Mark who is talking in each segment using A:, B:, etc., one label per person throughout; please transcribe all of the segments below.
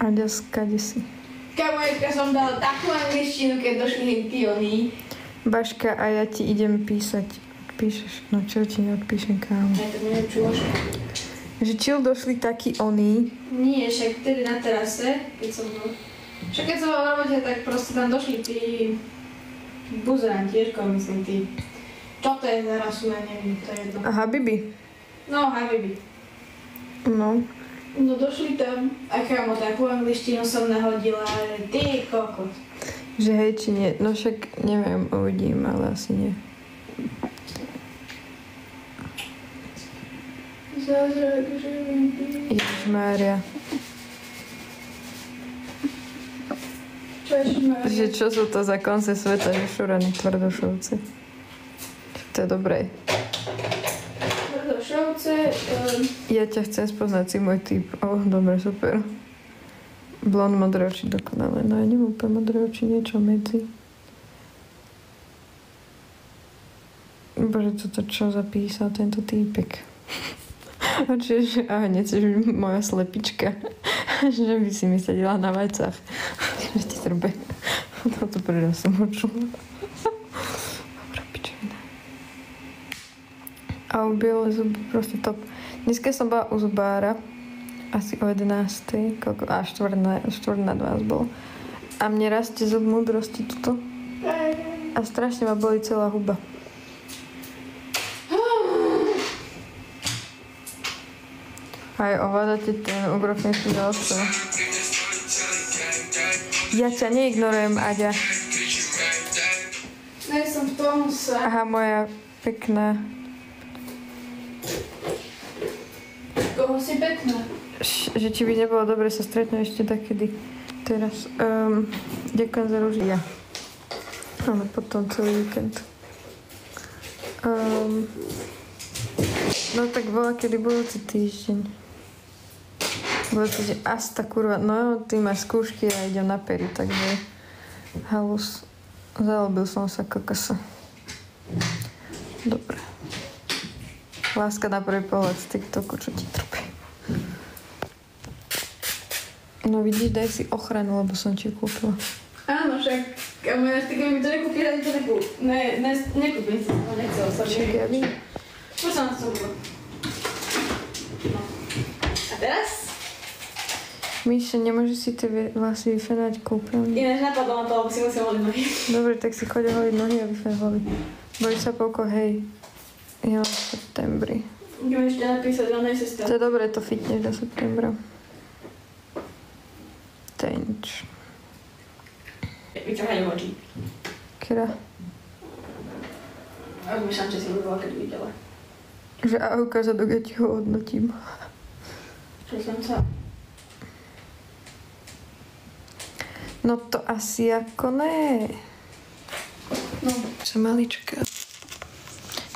A: Aďa, skade si?
B: Kamoška, som dala takú angličtinu, keď došli tí oni.
A: Baška, a ja ti idem písať. Píšeš? No čo ti neodpíšem, kámo?
B: Ja to neviem,
A: Že či došli takí oni?
B: Nie, však vtedy na terase, keď som bol. Však keď som bol v robote, tak proste tam došli tí buzerantierko, myslím, tí. Čo to je za rasu, ja neviem, to je jedno.
A: A Habibi?
B: No, Habibi.
A: No.
B: No došli tam a kámo, takú angličtinu som nahodila, ale ty kokos.
A: Že hej, či nie? No však neviem, uvidím, ale asi nie.
B: Zázrak, že
A: Ježišmária. Že čo sú to za konce sveta, že šúraní tvrdošovci? To je dobré.
B: Tvrdošovce...
A: Ja ťa chcem spoznať, si môj typ. Dobre, super. Blond, modré oči, dokonale. No ja nemám úplne modré oči, niečo medzi. Bože, toto čo zapísal tento týpek? A čiže, a hneď, že moja slepička, že by si mi sedela na vajcach. Že ti trbe. Toto prvý som počula. Dobrá pičovina. A u biele zuby proste top. Dneska som bola u zubára, asi o 11. A štvrt na 12 bolo. A mne rastie zub múdrosti tuto. A strašne ma bolí celá huba. Aj ovládate ten ugrofnický záležitý. Ja ťa neignorujem, Aďa.
B: Ne, som v tom sa.
A: Aha, moja pekná.
B: Koho si pekná?
A: Že či by nebolo dobre sa stretnúť ešte takedy. Teraz. Ďakujem za rúži. Ja. Ale potom celý víkend. No tak bola kedy budúci týždeň. Budúci týždeň. Asta kurva. No, ty máš skúšky a idem na pery, takže halus. Zalobil som sa kokasa. Dobre. Láska na prvý pohľad z TikToku, čo ti trpí. No vidíš, daj si ochranu, lebo som ti kúpila.
B: Áno, však kamojáš, ty keby mi to nekúpil, ani to nekúpim si to, nechcel som.
A: Čak, ja vím.
B: Čo sa na to bolo? No. A teraz?
A: Míša, nemôžeš si tie vlasy vyfenať kúpeľne.
B: Ináč napadlo na to, lebo si musím holiť nohy.
A: Dobre, tak si choď holiť nohy a vyfeň hlavy. Bojíš sa polko, hej. Ja v septembri.
B: Idem ešte napísať onej sestre.
A: To je dobré, to fitneš do septembra. To je nič.
B: Vytrhaj oči.
A: Kera?
B: A myšľam, že si ľúbila, keď videla.
A: Že ahojka, zadok, ja ti ho hodnotím.
B: Čo som sa?
A: No to asi ako ne.
B: No.
A: Som malička.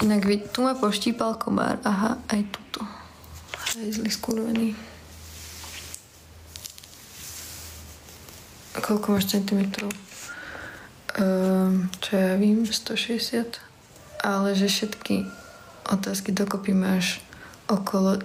A: Inak tu ma poštípal komár. Aha, aj tuto. Hajzli skurvený. Koľko máš centimetrov? Čo ja vím, 160. Ale že všetky otázky dokopy máš okolo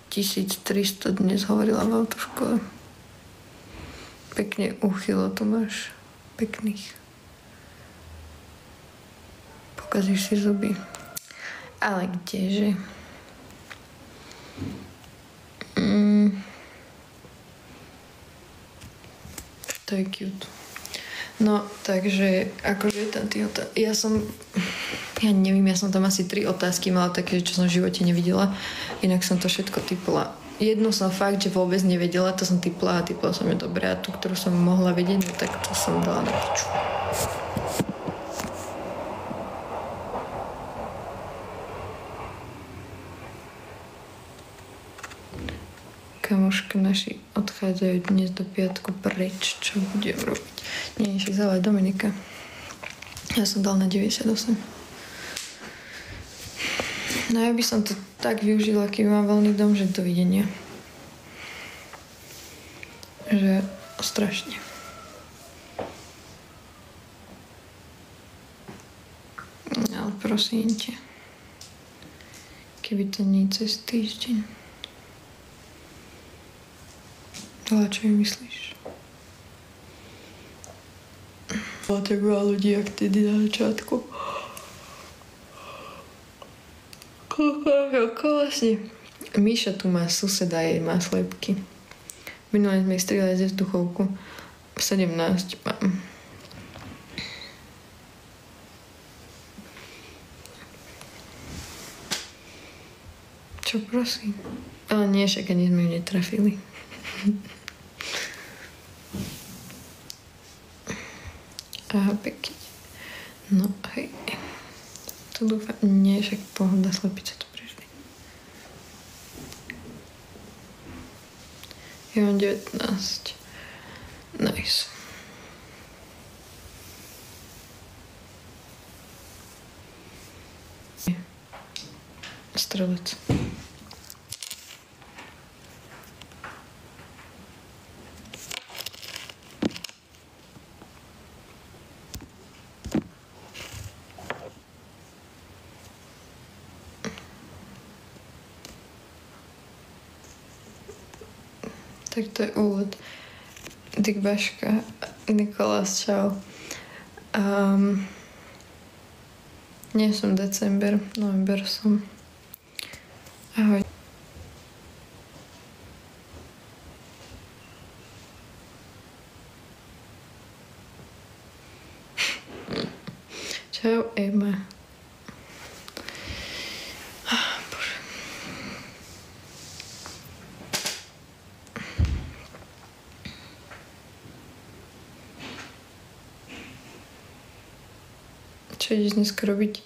A: 1300, dnes hovorila v autoškole. Pekne uchylo to máš. Pekných. Pokazíš si zuby. Ale kdeže? To je cute. No, takže, akože tam tí otázky... Ja neviem, ja som tam asi 3 otázky mala také, čo som v živote nevidela. Inak som to všetko typla. Jednu som fakt, že vôbec nevedela, to som typla a typla som ju dobre. A tú, ktorú som mohla vedieť, no tak to som dala na piču. Kamošky naši odchádzajú dnes do piatku preč. Čo budem robiť? Nie, však zavolať Dominika. Ja som dal na 98. No ja by som to tak využila, keby mám voľný dom, že dovidenia. Že strašne. Ale prosím ťa. Keby to nie cez týždeň. Ale čo mi myslíš? Ale tak veľa ľudí, jak tedy na začiatku. Koľko vlastne? Míša tu má suseda, jej má slepky. Minulé sme ich strieľali ze vzduchovku. 17 mám. Čo prosím? Ale nie, však ani sme ju netrafili. Aha, pekne. No, hej. To dúfam, nie, však pohoda, slepice tu prišli. Ja mám 19. Nice. Strelec. Tak to je úvod. Dick Baška, Nikolás, čau. Nie som december, november som. Ahoj. Čau, Ema. Bože. Čo ideš dneska robiť?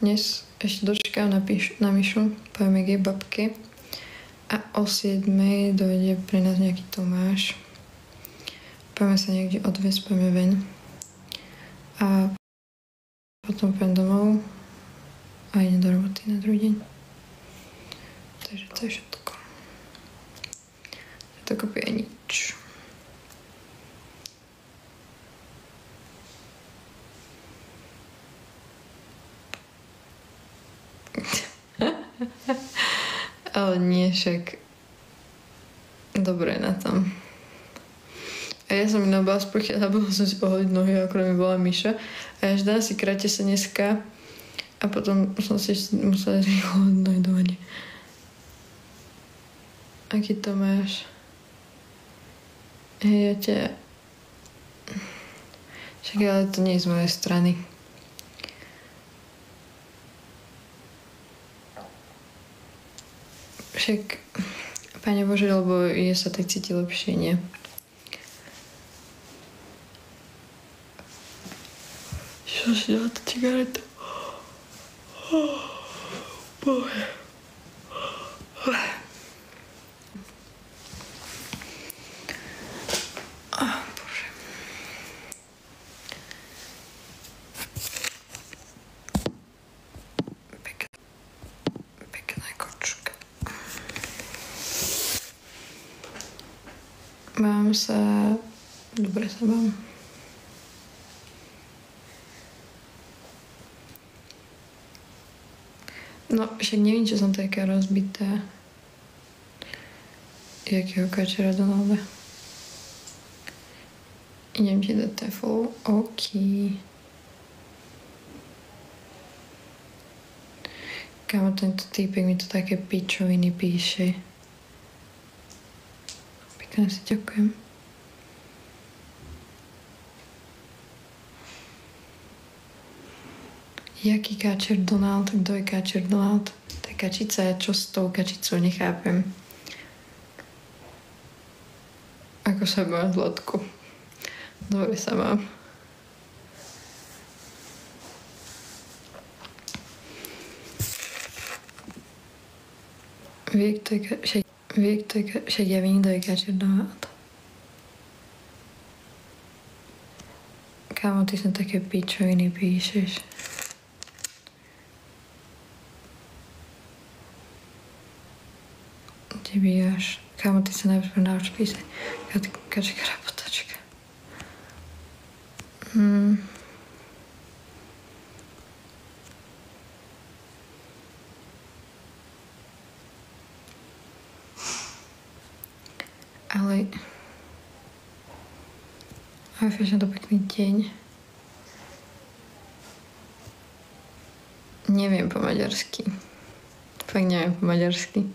A: Dnes ešte dočkám na Mišu, poviem jej babke. A o 7 dojde pre nás nejaký Tomáš. Poďme sa niekde odviesť, poďme ven. A potom pôjdem domov a idem do roboty na druhý deň. Takže to je všetko. To kopie nič. Ale nie, však dobre na tom. A ja som iná bola sprchy, zabudla som si pohodiť nohy, akorát mi bola Miša. A ja dám si kráte sa dneska a potom som si musela rýchlo nohy do vane. Aký to máš? Hej, ja ťa... Však ale to nie je z mojej strany. Však, Pane Bože, lebo je sa tak cíti lepšie, nie? Čo si dala tú cigaretu? Bože. Bože. Pekná kočka. Mám sa... Dobre sa mám. No, však neviem, čo som taká rozbitá. Jakého kačera Donalda. Idem ti do teflu. OK. Kámo, tento týpek mi to také pičoviny píše. Pekne si ďakujem. Jaký káčer Donald? Kto je káčer Donald? To je kačica, čo s tou kačicou nechápem. Ako sa mám Zlatku? Dobre sa mám. Však ja vím, kto je káčer Donald. Kámo, ty som také pičoviny píšeš. Kde bývaš? Kámo, ty sa najprv nauč písať. Kačka, rapotačka. Ale Fakt, to pekný deň. Neviem po maďarsky. Fakt neviem po maďarsky.